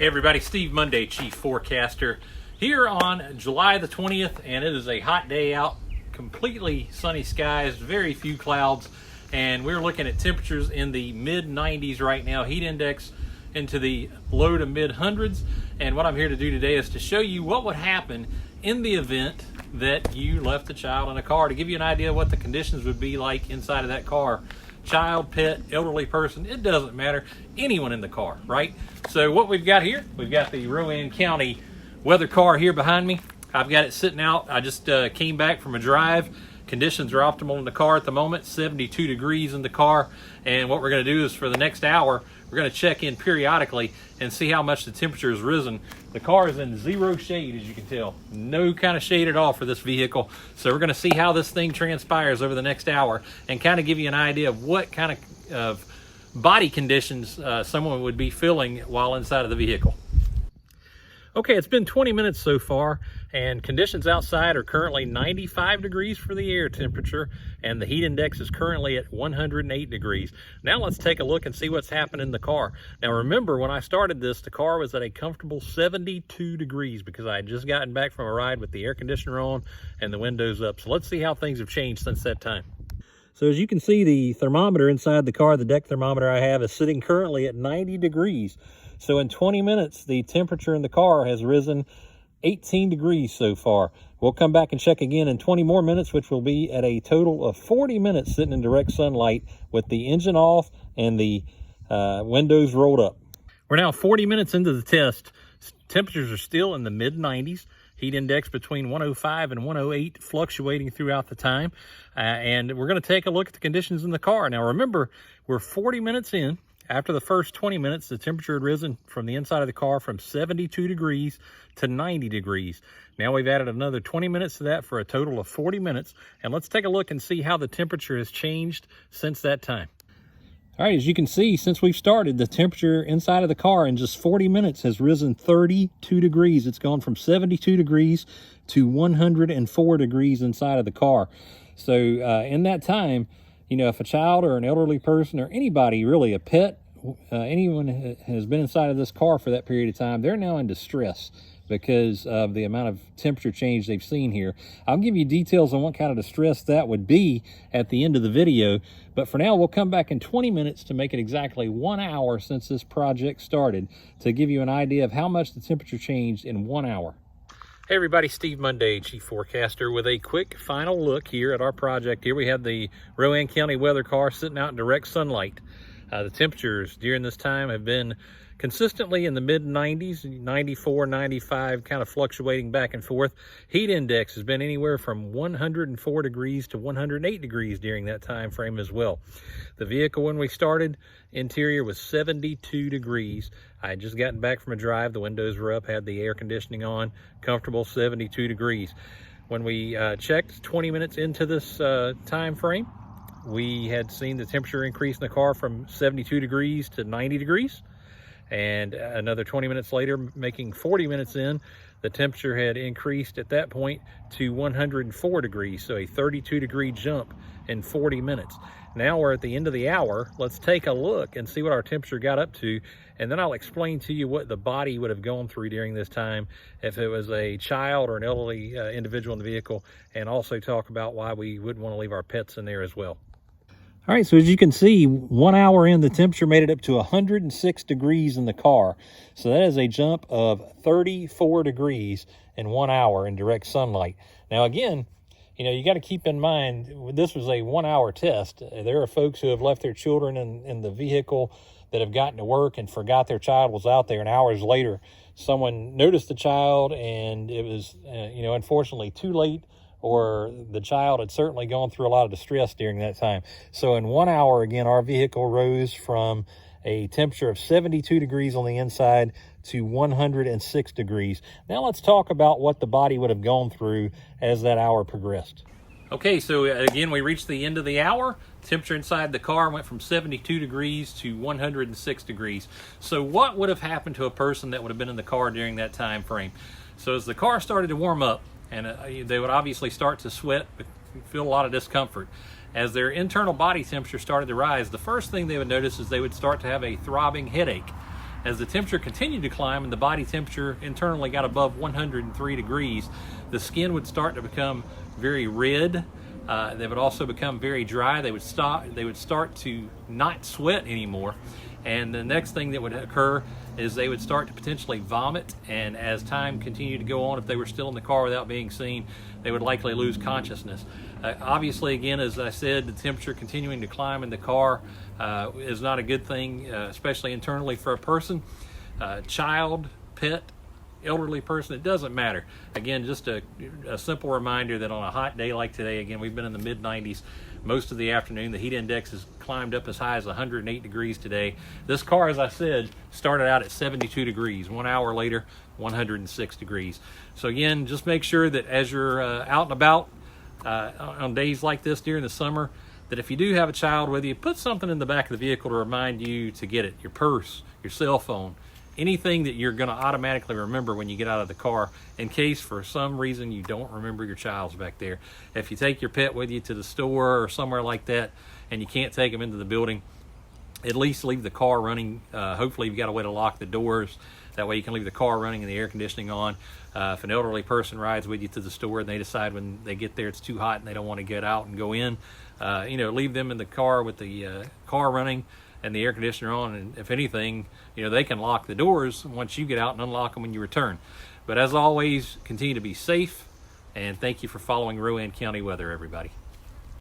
everybody, Steve Monday, Chief Forecaster, here on July the 20th, and it is a hot day out, completely sunny skies, very few clouds, and we're looking at temperatures in the mid-90s right now, heat index into the low to mid-hundreds, and what I'm here to do today is to show you what would happen in the event that you left a child in a car, to give you an idea of what the conditions would be like inside of that car. Child, pet, elderly person, it doesn't matter, anyone in the car, right? So what we've got here, we've got the Rowan County weather car here behind me. I've got it sitting out. I just came back from a drive. Conditions are optimal in the car at the moment, 72 degrees in the car. And what we're gonna do is for the next hour, we're gonna check in periodically and see how much the temperature has risen. The car is in zero shade, as you can tell. No kind of shade at all for this vehicle. So we're gonna see how this thing transpires over the next hour and kind of give you an idea of what kind of body conditions someone would be feeling while inside of the vehicle. Okay, it's been 20 minutes so far, and conditions outside are currently 95 degrees for the air temperature, and the heat index is currently at 108 degrees. Now let's take a look and see what's happened in the car. Now remember, when I started this, the car was at a comfortable 72 degrees because I had just gotten back from a ride with the air conditioner on and the windows up. So let's see how things have changed since that time. So as you can see, the thermometer inside the car, the deck thermometer I have, is sitting currently at 90 degrees. So in 20 minutes, the temperature in the car has risen 18 degrees so far. We'll come back and check again in 20 more minutes, which will be at a total of 40 minutes sitting in direct sunlight with the engine off and the windows rolled up. We're now 40 minutes into the test. Temperatures are still in the mid-90s. Heat index between 105 and 108, fluctuating throughout the time. And we're going to take a look at the conditions in the car. Now remember, we're 40 minutes in. After the first 20 minutes, the temperature had risen from the inside of the car from 72 degrees to 90 degrees. Now we've added another 20 minutes to that for a total of 40 minutes. And let's take a look and see how the temperature has changed since that time. All right, as you can see, since we've started, the temperature inside of the car in just 40 minutes has risen 32 degrees. It's gone from 72 degrees to 104 degrees inside of the car. So in that time, you know, if a child or an elderly person or anybody, really a pet, anyone has been inside of this car for that period of time, they're now in distress because of the amount of temperature change they've seen here. I'll give you details on what kind of distress that would be at the end of the video, but for now we'll come back in 20 minutes to make it exactly 1 hour since this project started to give you an idea of how much the temperature changed in 1 hour. Hey everybody, Steve Monday, Chief Forecaster, with a quick final look here at our project. Here we have the Rowan County weather car sitting out in direct sunlight. The temperatures during this time have been consistently in the mid-90s, 94, 95, kind of fluctuating back and forth. Heat index has been anywhere from 104 degrees to 108 degrees during that time frame as well. The vehicle, when we started, interior was 72 degrees. I had just gotten back from a drive, the windows were up, had the air conditioning on, comfortable 72 degrees. When we checked 20 minutes into this time frame, we had seen the temperature increase in the car from 72 degrees to 90 degrees. And another 20 minutes later, making 40 minutes in, the temperature had increased at that point to 104 degrees, so a 32 degree jump in 40 minutes. Now we're at the end of the hour. Let's take a look and see what our temperature got up to, and then I'll explain to you what the body would have gone through during this time if it was a child or an elderly individual in the vehicle, and also talk about why we wouldn't want to leave our pets in there as well. All right, so as you can see, 1 hour in, the temperature made it up to 106 degrees in the car. So that is a jump of 34 degrees in 1 hour in direct sunlight. Now again, you know, you got to keep in mind, this was a 1 hour test. There are folks who have left their children in the vehicle that have gotten to work and forgot their child was out there, and hours later, someone noticed the child and it was, you know, unfortunately too late, or the child had certainly gone through a lot of distress during that time. So in 1 hour, again, our vehicle rose from a temperature of 72 degrees on the inside to 106 degrees. Now let's talk about what the body would have gone through as that hour progressed. Okay, so again, we reached the end of the hour. Temperature inside the car went from 72 degrees to 106 degrees. So what would have happened to a person that would have been in the car during that time frame? So as the car started to warm up, and they would obviously start to sweat, feel a lot of discomfort. As their internal body temperature started to rise, the first thing they would notice is they would start to have a throbbing headache. As the temperature continued to climb and the body temperature internally got above 103 degrees, the skin would start to become very red. They would also become very dry. They would start to not sweat anymore. And the next thing that would occur is they would start to potentially vomit, and as time continued to go on, if they were still in the car without being seen, they would likely lose consciousness. Obviously, again, as I said, the temperature continuing to climb in the car is not a good thing, especially internally for a person, child, pet, elderly person, it doesn't matter. Again, just a simple reminder that on a hot day like today, again, we've been in the mid 90s most of the afternoon. The heat index has climbed up as high as 108 degrees today. This car, as I said, started out at 72 degrees. 1 hour later, 106 degrees. So again, just make sure that as you're out and about on days like this during the summer, that if you do have a child with you, put something in the back of the vehicle to remind you to get it. Your purse, your cell phone, anything that you're going to automatically remember when you get out of the car, in case for some reason you don't remember your child's back there. If you take your pet with you to the store or somewhere like that and you can't take them into the building, at least leave the car running. Hopefully you've got a way to lock the doors. That way you can leave the car running and the air conditioning on. If an elderly person rides with you to the store and they decide when they get there it's too hot and they don't want to get out and go in, leave them in the car with the car running and the air conditioner on, and if anything, they can lock the doors once you get out and unlock them when you return. But as always, continue to be safe, and thank you for following Rowan County weather, everybody.